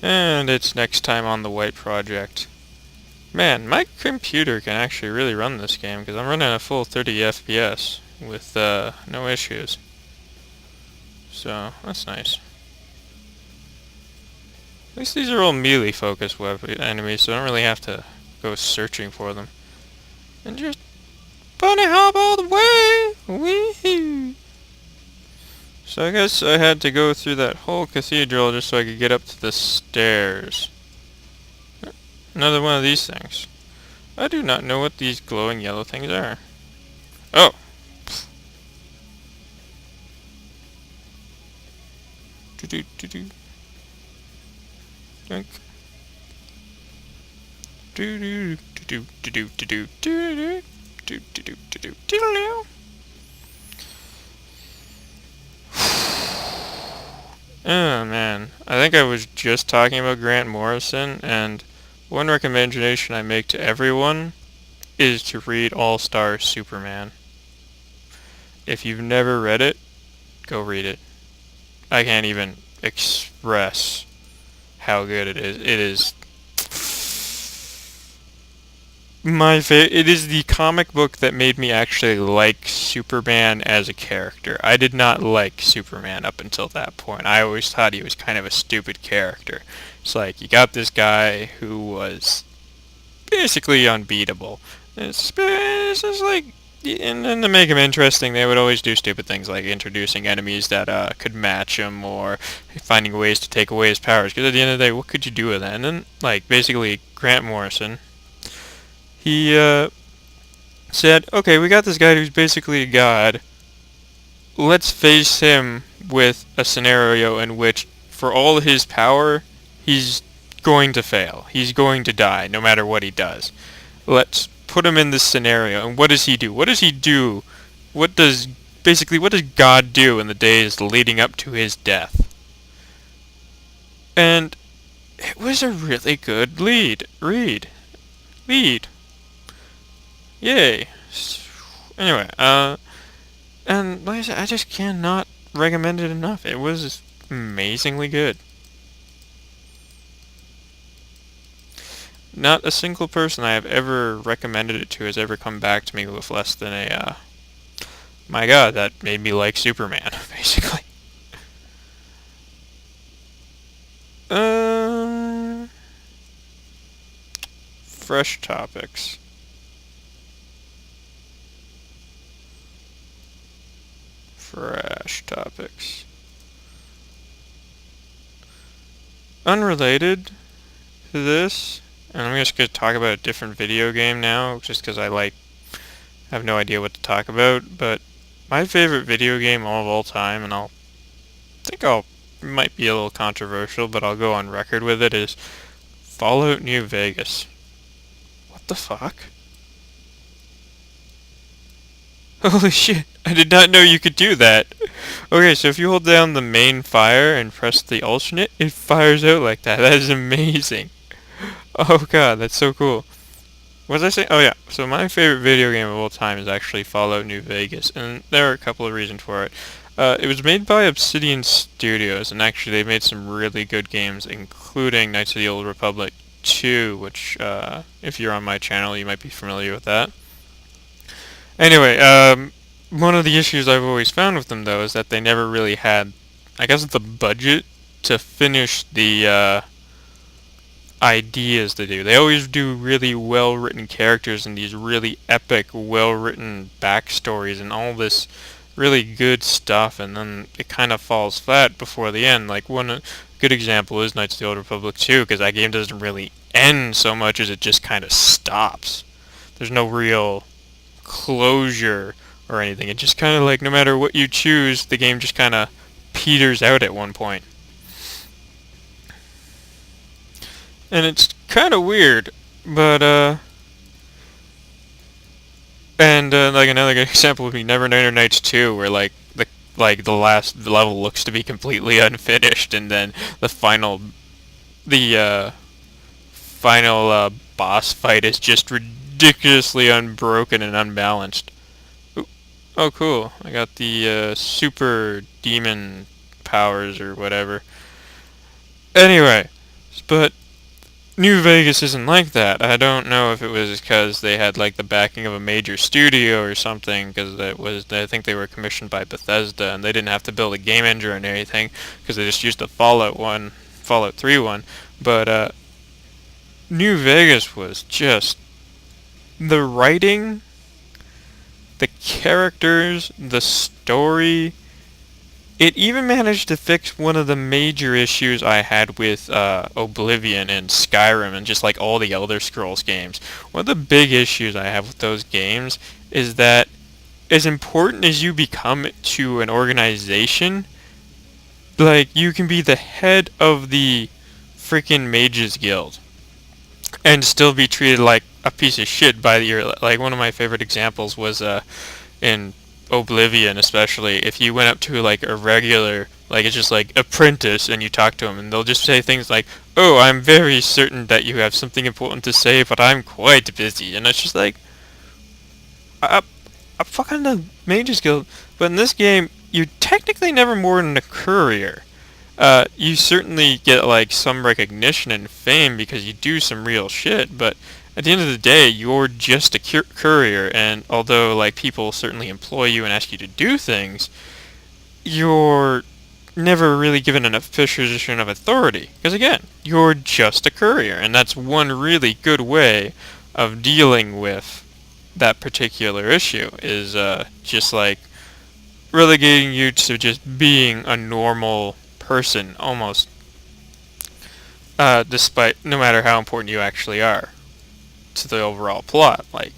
And it's next time on the White Project. Man, my computer can actually really run this game because I'm running a full 30 FPS with no issues. So, that's nice. At least these are all melee focused enemies, so I don't really have to go searching for them. And just bunny hop all the way! Wee! So I guess I had to go through that whole cathedral just so I could get up to the stairs. Another one of these things. I do not know what these glowing yellow things are. Oh! Do-do-do-do. Dunk. Do-do-do-do-do-do-do-do-do-do-do-do-do-do. Oh man, I think I was just talking about Grant Morrison, and one recommendation I make to everyone is to read All-Star Superman. If you've never read it, go read it. I can't even express how good it is. It is it is the comic book that made me actually like Superman as a character. I did not like Superman up until that point. I always thought he was kind of a stupid character. It's like, you got this guy who was basically unbeatable. It's just like, and then to make him interesting, they would always do stupid things like introducing enemies that could match him, or finding ways to take away his powers. Because at the end of the day, what could you do with that? And then, like, basically, Grant Morrison, he said, okay, we got this guy who's basically a god. Let's face him with a scenario in which, for all his power, he's going to fail. He's going to die, no matter what he does. Let's put him in this scenario, and what does he do? What does he do? What does God do in the days leading up to his death? And it was a really good read. Yay. Anyway, and like I said, I just cannot recommend it enough. It was amazingly good. Not a single person I have ever recommended it to has ever come back to me with less than a, my god, that made me like Superman, basically. Fresh topics. Unrelated to this, and I'm just going to talk about a different video game now, just because I have no idea what to talk about, but my favorite video game of all time, and might be a little controversial, but I'll go on record with it, is Fallout New Vegas. What the fuck? Holy shit, I did not know you could do that. Okay, so if you hold down the main fire and press the alternate, it fires out like that. That is amazing. Oh god, that's so cool. What was I saying? Oh yeah, so my favorite video game of all time is actually Fallout New Vegas, and there are a couple of reasons for it. It was made by Obsidian Studios, and actually they made some really good games, including Knights of the Old Republic 2, which, if you're on my channel, you might be familiar with that. Anyway, one of the issues I've always found with them, though, is that they never really had, I guess, the budget to finish the ideas they do. They always do really well-written characters and these really epic, well-written backstories and all this really good stuff, and then it kind of falls flat before the end. Like, one good example is Knights of the Old Republic 2, because that game doesn't really end so much as it just kind of stops. There's no real closure or anything. It just kind of, like, no matter what you choose, the game just kind of peters out at one point. And it's kind of weird, but, like, another good example would be Neverwinter Nights 2, where, the last level looks to be completely unfinished, and then the final boss fight is just ridiculously unbroken and unbalanced. Ooh. Oh, cool. I got the, super demon powers or whatever. Anyway, But New Vegas isn't like that. I don't know if it was because they had like the backing of a major studio or something, because it was, I think they were commissioned by Bethesda and they didn't have to build a game engine or anything because they just used the Fallout 3 one. But New Vegas was just the writing, the characters, the story. It even managed to fix one of the major issues I had with Oblivion and Skyrim and just like all the Elder Scrolls games. One of the big issues I have with those games is that as important as you become to an organization, like you can be the head of the freaking Mages Guild and still be treated like a piece of shit by your, like one of my favorite examples was in Oblivion, especially if you went up to like a regular, like it's just like apprentice, and you talk to them, and they'll just say things like, "Oh, I'm very certain that you have something important to say, but I'm quite busy," and it's just like, I'm fucking the Mages Guild, but in this game, you're technically never more than a courier. You certainly get like some recognition and fame because you do some real shit, but at the end of the day, you're just a courier, and although like people certainly employ you and ask you to do things, you're never really given an official position of authority. Because again, you're just a courier, and that's one really good way of dealing with that particular issue, is just like relegating you to just being a normal person almost, despite no matter how important you actually are to the overall plot. Like,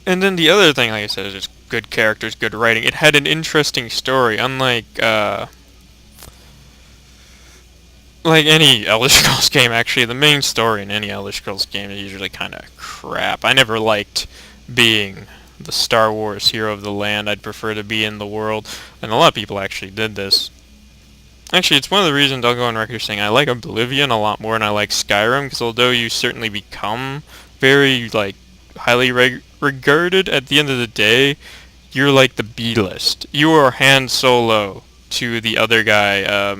and then the other thing, like I said, is just good characters, good writing. It had an interesting story, unlike like any Elder Scrolls game. Actually, the main story in any Elder Scrolls game is usually kind of crap. I never liked being the Star Wars hero of the land. I'd prefer to be in the world, and a lot of people actually did this. Actually, it's one of the reasons I'll go on record saying I like Oblivion a lot more than I like Skyrim, because although you certainly become very, like, highly regarded, at the end of the day, you're like the B-list. You are Han Solo to the other guy,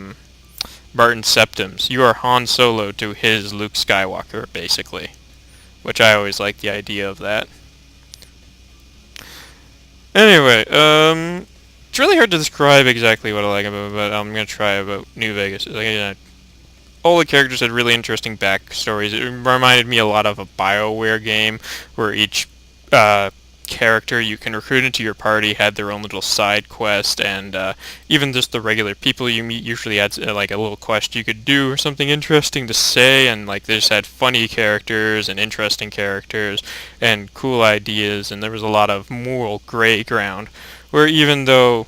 Martin Septims. You are Han Solo to his Luke Skywalker, basically. Which I always like the idea of that. Anyway, it's really hard to describe exactly what I like about it, but I'm going to try about New Vegas. Like, all the characters had really interesting backstories. It reminded me a lot of a BioWare game where each character you can recruit into your party had their own little side quest, and even just the regular people you meet usually had like a little quest you could do or something interesting to say, and like they just had funny characters and interesting characters and cool ideas, and there was a lot of moral gray ground where even though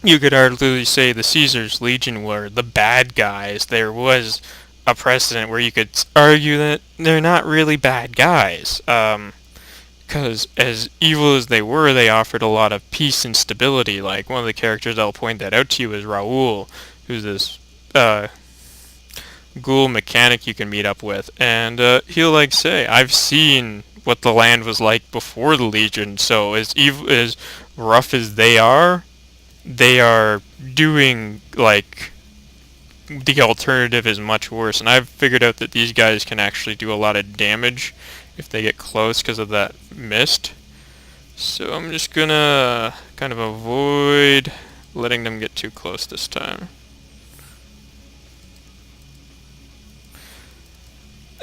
you could hardly say the Caesar's Legion were the bad guys, there was a precedent where you could argue that they're not really bad guys. Because as evil as they were, they offered a lot of peace and stability. Like, one of the characters I'll point that out to you is Raoul, who's this ghoul mechanic you can meet up with. And he'll, like, say, I've seen what the land was like before the Legion, so as evil, as rough as they are doing, like, the alternative is much worse. And I've figured out that these guys can actually do a lot of damage if they get close because of that mist. So I'm just gonna kind of avoid letting them get too close this time.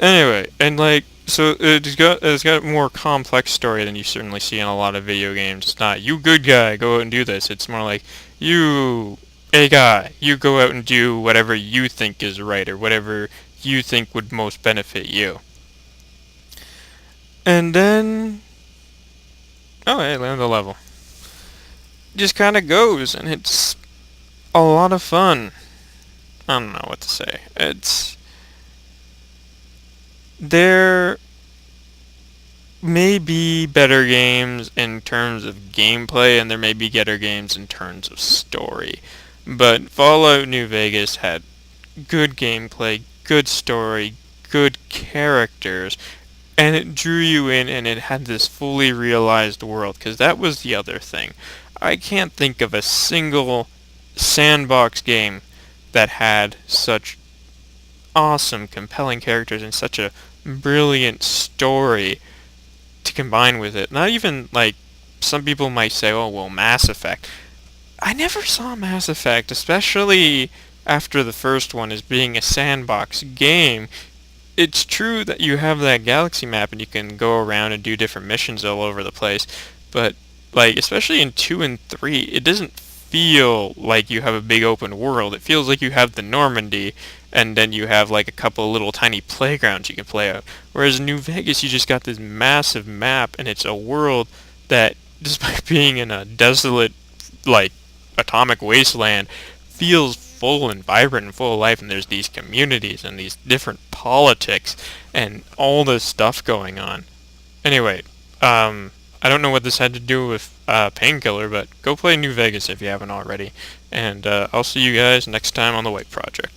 Anyway, and like, so it's got a more complex story than you certainly see in a lot of video games. It's not, you good guy, go out and do this. It's more like, you, a guy, you go out and do whatever you think is right or whatever you think would most benefit you. And then, oh, hey, land the level. Just kind of goes, and it's a lot of fun. I don't know what to say. There may be better games in terms of gameplay, and there may be better games in terms of story. But Fallout New Vegas had good gameplay, good story, good characters, and it drew you in, and it had this fully realized world, because that was the other thing. I can't think of a single sandbox game that had such awesome, compelling characters and such a brilliant story to combine with it. Not even like some people might say, oh well, Mass Effect. I never saw Mass Effect, especially after the first one as being a sandbox game. It's true that you have that galaxy map and you can go around and do different missions all over the place, but like especially in 2 and 3, it doesn't feel like you have a big open world. It feels like you have the Normandy and then you have like a couple of little tiny playgrounds you can play out. Whereas in New Vegas you just got this massive map and it's a world that despite being in a desolate like atomic wasteland feels full and vibrant and full of life, and there's these communities and these different politics and all this stuff going on. Anyway, I don't know what this had to do with Painkiller, but go play New Vegas if you haven't already, and I'll see you guys next time on the White Project.